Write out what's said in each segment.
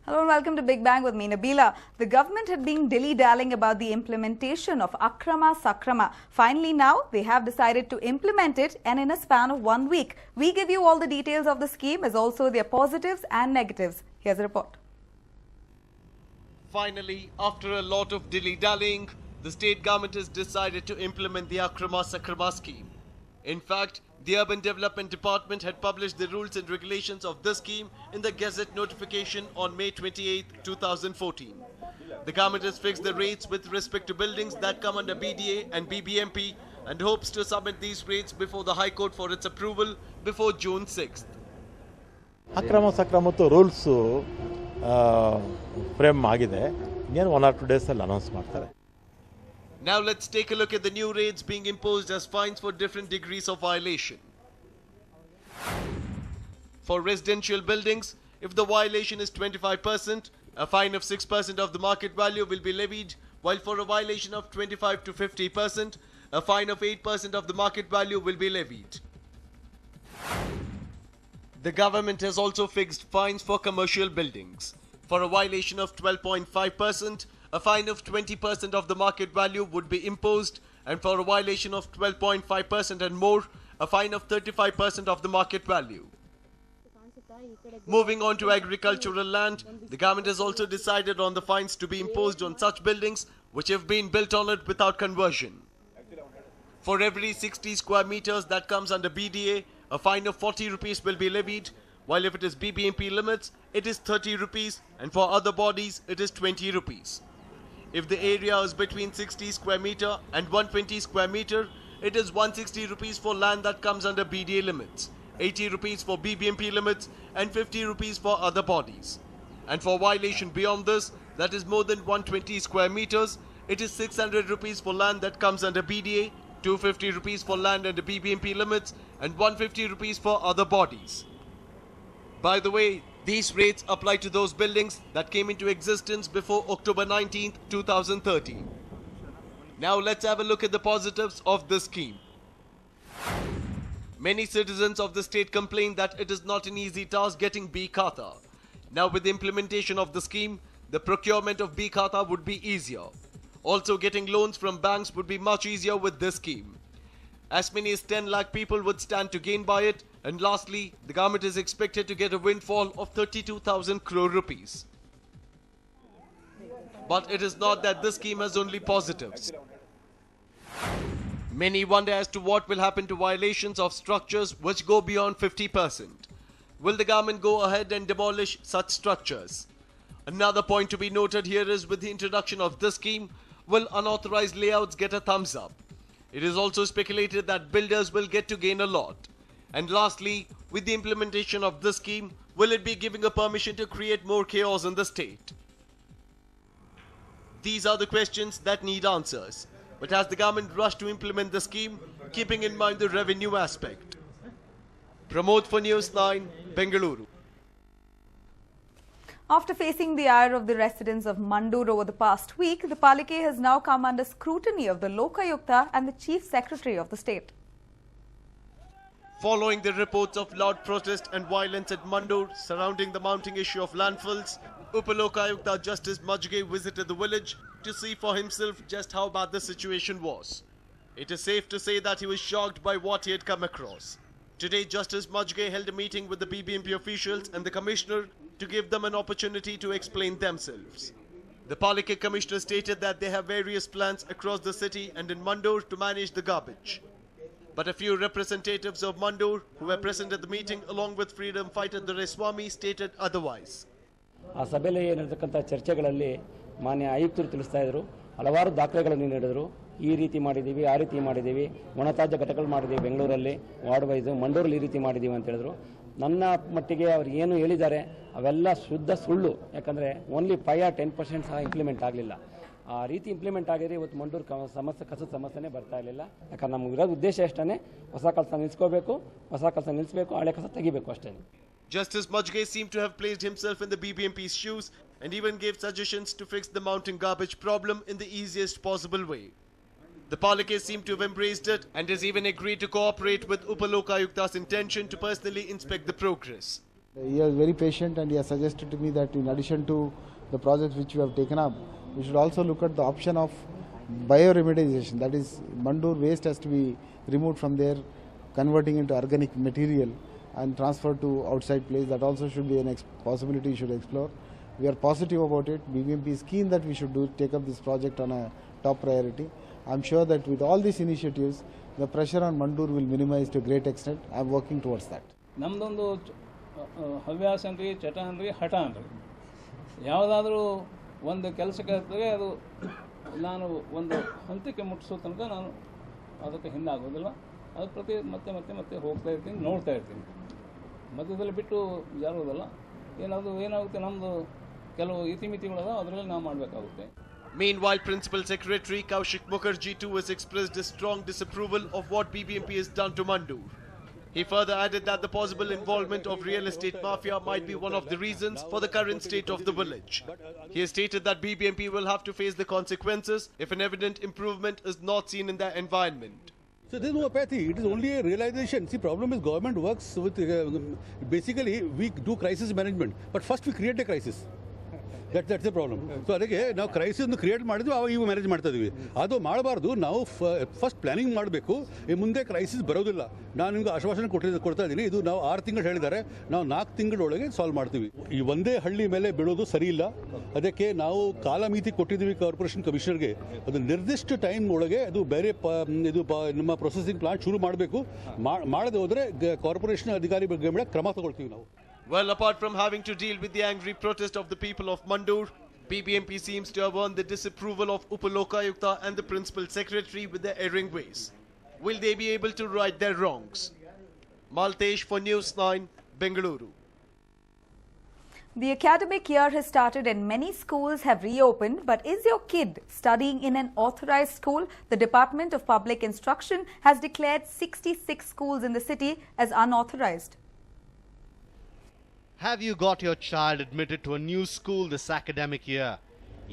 Hello and welcome to Big Bang with me, Nabila. The government had been dilly-dallying about the implementation of Akrama Sakrama. Finally now, they have decided to implement it, and in a span of 1 week. We give you all the details of the scheme as also their positives and negatives. Here's a report. Finally, after a lot of dilly-dallying, the state government has decided to implement the Akrama Sakrama scheme. In fact, the Urban Development Department had published the rules and regulations of this scheme in the Gazette notification on May 28, 2014. The government has fixed the rates with respect to buildings that come under BDA and BBMP and hopes to submit these rates before the High Court for its approval before June 6th. ಅಕ್ರಮ ಸಕ್ರಮತ್ತು rules frame ಆಗಿದೆ ಇನ್ನೇನು 1 or 2 days ಅಲ್ಲಿ announce ಮಾಡ್ತಾರೆ. Now let's take a look at the new rates being imposed as fines for different degrees of violation. For residential buildings, if the violation is 25%, a fine of 6% of the market value will be levied, while for a violation of 25 to 50%, a fine of 8% of the market value will be levied. The government has also fixed fines for commercial buildings. For a violation of 12.5%, a fine of 20% of the market value would be imposed, and for a violation of 12.5% and more, a fine of 35% of the market value. Moving on to agricultural land, the government has also decided on the fines to be imposed on such buildings which have been built on it without conversion. For every 60 square meters that comes under BDA, a fine of 40 rupees will be levied, while if it is BBMP limits, it is 30 rupees, and for other bodies, it is 20 rupees. If the area is between 60 square meter and 120 square meter, it is 160 rupees for land that comes under BDA limits, 80 rupees for BBMP limits, and 50 rupees for other bodies. And for violation beyond this, that is more than 120 square meters, it is 600 rupees for land that comes under BDA, 250 rupees for land under BBMP limits, and 150 rupees for other bodies. By the way, these rates apply to those buildings that came into existence before October 19, 2013. Now let's have a look at the positives of this scheme. Many citizens of the state complain that it is not an easy task getting B-Khata. Now with the implementation of the scheme, the procurement of B-Khata would be easier. Also getting loans from banks would be much easier with this scheme. As many as 10 lakh people would stand to gain by it. And lastly, the government is expected to get a windfall of 32,000 crore rupees. But it is not that this scheme has only positives. Many wonder as to what will happen to violations of structures which go beyond 50%. Will the government go ahead and demolish such structures? Another point to be noted here is with the introduction of this scheme, will unauthorized layouts get a thumbs up? It is also speculated that builders will get to gain a lot. And lastly, with the implementation of this scheme, will it be giving a permission to create more chaos in the state? These are the questions that need answers. But has the government rushed to implement the scheme, keeping in mind the revenue aspect? Pramod for News9, Bengaluru. After facing the ire of the residents of Mandur over the past week, the Palike has now come under scrutiny of the Lokayukta and the Chief Secretary of the state. Following the reports of loud protest and violence at Mandur surrounding the mounting issue of landfills, Upalokayukta Justice Majge visited the village to see for himself just how bad the situation was. It is safe to say that he was shocked by what he had come across. Today, Justice Majge held a meeting with the BBMP officials and the Commissioner to give them an opportunity to explain themselves. The Palike Commissioner stated that they have various plans across the city and in Mandur to manage the garbage. But a few representatives of Mandur who were present at the meeting along with freedom fighter Doraiswamy stated otherwise. ಆ ಸಭೆಯಲ್ಲಿ ಏನಿರತಕ್ಕಂಥ ಚರ್ಚೆಗಳಲ್ಲಿ ಮಾನ್ಯ ಆಯುಕ್ತರು ತಿಳಿಸ್ತಾ ಇದ್ರು, ಹಲವಾರು ದಾಖಲೆಗಳನ್ನು ನೀಡಿದರು. ಈ ರೀತಿ ಮಾಡಿದ್ದೀವಿ, ಆ ರೀತಿ ಮಾಡಿದ್ದೀವಿ, ಒಣತ್ಯಾಜ್ಯ ಘಟಕಗಳು ಮಾಡಿದ್ದೀವಿ ಬೆಂಗಳೂರಲ್ಲಿ, ವಾರ್ಡ್ ವೈಸು, ಮಂಡೂರಲ್ಲಿ ಈ ರೀತಿ ಮಾಡಿದ್ದೀವಿ ಅಂತ ಹೇಳಿದ್ರು. ನನ್ನ ಮಟ್ಟಿಗೆ ಅವ್ರು ಏನು ಹೇಳಿದ್ದಾರೆ ಅವೆಲ್ಲ ಶುದ್ಧ ಸುಳ್ಳು. ಯಾಕಂದರೆ ಓನ್ಲಿ 5 or 10% ಸಹ ಇಂಪ್ಲಿಮೆಂಟ್ ಆಗಲಿಲ್ಲ. ಆ ರೀತಿ ಇಂಪ್ಲಿಮೆಂಟ್ ಆಗಿದ್ರೆ ಇವತ್ತು ಮಂಡೂರು ಸಮಸ್ಯೆ ಕಸದ ಸಮಸ್ಯೆನೇ ಬರ್ತಾ ಇರಲಿಲ್ಲ. ಯಾಕಂದ್ರೆ ನಮ್ಗೆ ಇರೋದು ಉದ್ದೇಶ ಎಷ್ಟೇ, ಹೊಸ ಕೆಲಸ ನಿಲ್ಲಿಸ್ಕೋಬೇಕು, ಹೊಸ ಕೆಲಸ ನಿಲ್ಲಿಸಬೇಕು, ಹಳೆ ಕೆಲಸ ತೆಗಿಬೇಕು ಅಷ್ಟೇ. Justice Majge seemed to have placed himself in the BBMP's shoes and even gave suggestions to fix the mounting garbage problem in the easiest possible way. The Palike seemed to have embraced it and has even agreed to cooperate with Upalokayukta's intention to personally inspect the progress. He was very patient and he has suggested to me that in addition to the projects which we have taken up, we should also look at the option of bioremediation. That is, Mandur waste has to be removed from there, converting into organic material and transferred to outside place. That also should be an possibility we should explore. We are positive about it. BBMP is keen that we should take up this project on a top priority. I am sure that with all these initiatives, the pressure on Mandur will minimize to a great extent. I am working towards that. ನಮ್ಮದೊಂದು ಹವ್ಯಾಸ ಅನ್ರಿ ಚಟ ಅನ್ರಿ ಹಠ ಅನ್ರಿ ಯಾವುದಾದ್ರೂ ಒಂದು ಕೆಲಸಕ್ಕೆ ಹತ್ತಿದ್ರೆ ಅದು ನಾನು ಒಂದು ಹಂತಕ್ಕೆ ಮುಟ್ಟಿಸೋ ತನಕ ನಾನು ಅದಕ್ಕೆ ಹಿಂದಾಗೋದಿಲ್ಲ. ಅದು ಪ್ರತಿ ಮತ್ತೆ ಮತ್ತೆ ಮತ್ತೆ ಹೋಗ್ತಾ ಇರ್ತೀನಿ, ನೋಡ್ತಾ ಇರ್ತೀನಿ. ಮಧ್ಯದಲ್ಲಿ ಬಿಟ್ಟು ಜಾರೋದಲ್ಲ. ಏನಾಗುತ್ತೆ ನಮ್ಮದು ಕೆಲವು ಇತಿಮಿತಿಗಳದ ಅದರಲ್ಲಿ ನಾವು ಮಾಡಬೇಕಾಗುತ್ತೆ. Meanwhile, Principal Secretary Kaushik Mukherjee too has expressed his strong disapproval of what BBMP has done to Mandur. He further added that the possible involvement of real estate mafia might be one of the reasons for the current state of the village. He has stated that BBMP will have to face the consequences if an evident improvement is not seen in their environment. So there is no apathy, it is only a realization. See, problem is government works with, basically we do crisis management, but first we create a crisis. That's the problem. So ಅದಕ್ಕೆ ನಾವು crisis create ಮಾಡಿದ್ವಿ, ಅವಾಗ ಇವು manage ಮಾಡ್ತಾ ಇದೀವಿ. ಅದು ಮಾಡಬಾರ್ದು. ನಾವು ಫಸ್ಟ್ ಪ್ಲಾನಿಂಗ್ ಮಾಡಬೇಕು. ಮುಂದೆ ಕ್ರೈಸಿಸ್ ಬರೋದಿಲ್ಲ. ನಾನು ನಿಮ್ಗೆ ಆಶ್ವಾಸನೆ ಕೊಡ್ತಾ ಇದ್ದೀನಿ. ಇದು ನಾವು 6 ತಿಂಗಳು ಹೇಳಿದ್ದಾರೆ, ನಾವು 4 ತಿಂಗಳೊಳಗೆ ಸಾಲ್ವ್ ಮಾಡ್ತೀವಿ. ಈ ಒಂದೇ ಹಳ್ಳಿ ಮೇಲೆ ಬೀಳೋದು ಸರಿ ಇಲ್ಲ. ಅದಕ್ಕೆ ನಾವು ಕಾಲಮಿತಿ ಕೊಟ್ಟಿದ್ದೀವಿ ಕಾರ್ಪೊರೇಷನ್ ಕಮಿಷನರ್ಗೆ. ಅದು ನಿರ್ದಿಷ್ಟ ಟೈಮ್ ಒಳಗೆ ಅದು ಬೇರೆ ನಮ್ಮ ಪ್ರೊಸೆಸಿಂಗ್ ಪ್ಲಾಂಟ್ ಶುರು ಮಾಡಬೇಕು. ಮಾಡದೆ ಹೋದರೆ ಕಾರ್ಪೊರೇಷನ್ ಅಧಿಕಾರಿ ಬಗ್ಗೆ ಮೇಲೆ ಕ್ರಮ ತಗೊಳ್ತೀವಿ ನಾವು. Well, apart from having to deal with the angry protest of the people of Mandur, BBMP seems to have earned the disapproval of Upalokayukta and the Principal Secretary with their erring ways. Will they be able to right their wrongs? Maltesh for News9, Bengaluru. The academic year has started and many schools have reopened, but is your kid studying in an authorized school? The Department of Public Instruction has declared 66 schools in the city as unauthorized. Have you got your child admitted to a new school this academic year?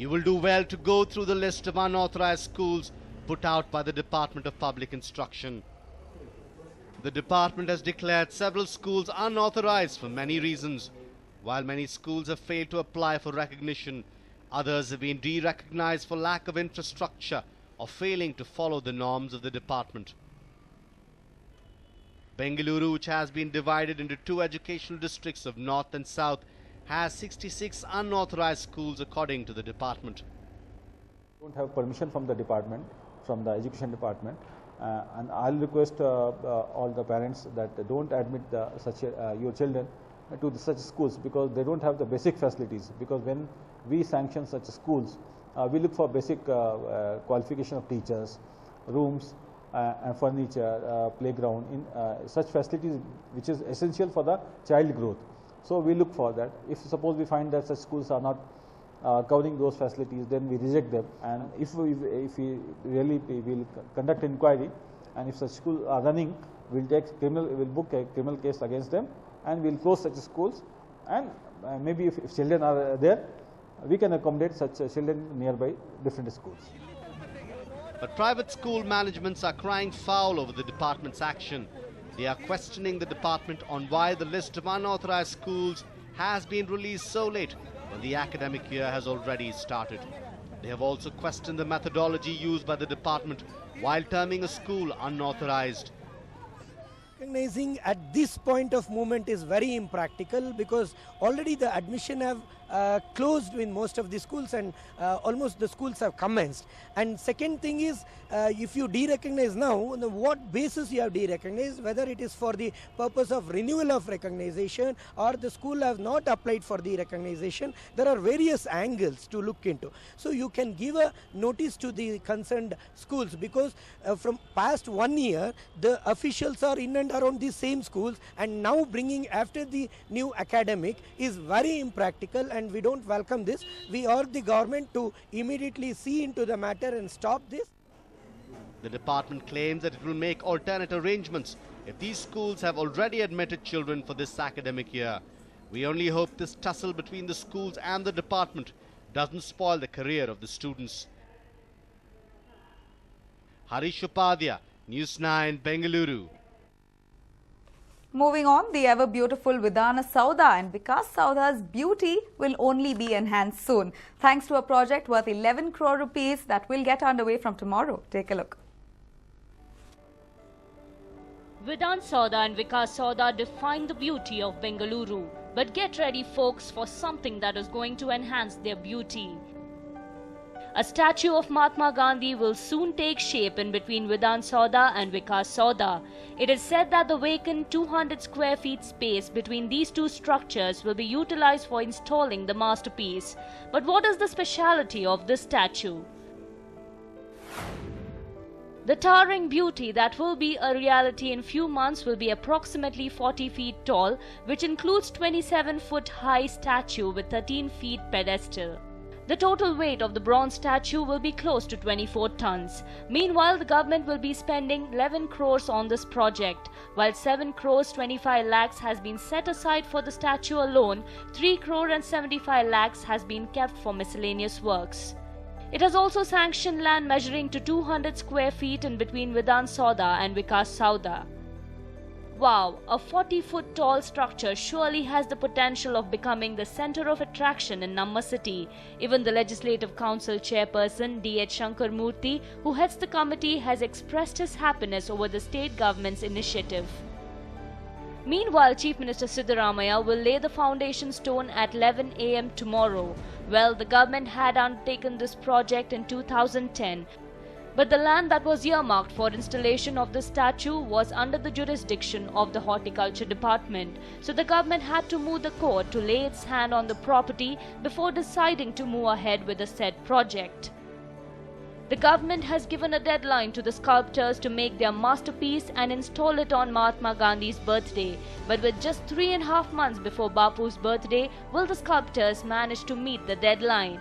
You will do well to go through the list of unauthorized schools put out by the Department of Public Instruction. The department has declared several schools unauthorized for many reasons. While many schools have failed to apply for recognition, others have been de-recognized for lack of infrastructure or failing to follow the norms of the department. Bengaluru, which has been divided into 2 educational districts of North and South, has 66 unauthorized schools according to the department. Don't have permission from the department, from the education department, and I'll request all the parents that don't admit your children to such schools because they don't have the basic facilities. Because when we sanction such schools, we look for basic qualification of teachers, rooms, and furniture, playground, in such facilities which is essential for the child growth. So we look for that. If suppose we find that such schools are not covering those facilities, then we reject them. And if we really will conduct inquiry, and if such schools are running, we'll book a criminal case against them, and we'll close such schools. And maybe if children are there, we can accommodate such children nearby different schools. But private school managements are crying foul over the department's action. They are questioning the department on why the list of unauthorized schools has been released so late when the academic year has already started. They have also questioned the methodology used by the department while terming a school unauthorized. Recognizing at this point of movement is very impractical because already the admission have closed in most of the schools and almost the schools have commenced. And second thing is, if you de-recognize now, on what basis you have de-recognized, whether it is for the purpose of renewal of recognition or the school have not applied for the recognition, there are various angles to look into. So you can give a notice to the concerned schools because from past 1 year, the officials are in and around these same schools, and now bringing after the new academic is very impractical, and we don't welcome this. We urge the government to immediately see into the matter and stop this. The department claims that it will make alternate arrangements if these schools have already admitted children for this academic year. We only hope this tussle between the schools and the department doesn't spoil the career of the students. Harish Upadhyay, News9, Bengaluru. Moving on, the ever-beautiful Vidana Sauda and Vikas Sauda's beauty will only be enhanced soon, thanks to a project worth 11 crore rupees that will get underway from tomorrow. Take a look. Vidana Sauda and Vikas Sauda define the beauty of Bengaluru. But get ready, folks, for something that is going to enhance their beauty. A statue of Mahatma Gandhi will soon take shape in between Vidana Sauda and Vikas Sauda. It is said that the vacant 200 square feet space between these two structures will be utilized for installing the masterpiece. But what is the speciality of this statue? The towering beauty that will be a reality in few months will be approximately 40 feet tall, which includes 27-foot high statue with 13 feet pedestal. The total weight of the bronze statue will be close to 24 tons. Meanwhile, the government will be spending 11 crores on this project. While 7 crores 25 lakhs has been set aside for the statue alone, 3 crore and 75 lakhs has been kept for miscellaneous works. It has also sanctioned land measuring to 200 square feet in between Vidana Sauda and Vikas Sauda. Wow, a 40-foot tall structure surely has the potential of becoming the center of attraction in Namma city. Even the Legislative Council chairperson D.H. Shankar Murthy, who heads the committee, has expressed his happiness over the state government's initiative. Meanwhile, Chief Minister Siddaramaiah will lay the foundation stone at 11 a.m. tomorrow. Well, the government had undertaken this project in 2010. But the land that was earmarked for installation of the statue was under the jurisdiction of the Horticulture Department. So the government had to move the court to lay its hand on the property before deciding to move ahead with the said project. The government has given a deadline to the sculptors to make their masterpiece and install it on Mahatma Gandhi's birthday. But with just 3.5 months before Bapu's birthday, will the sculptors manage to meet the deadline?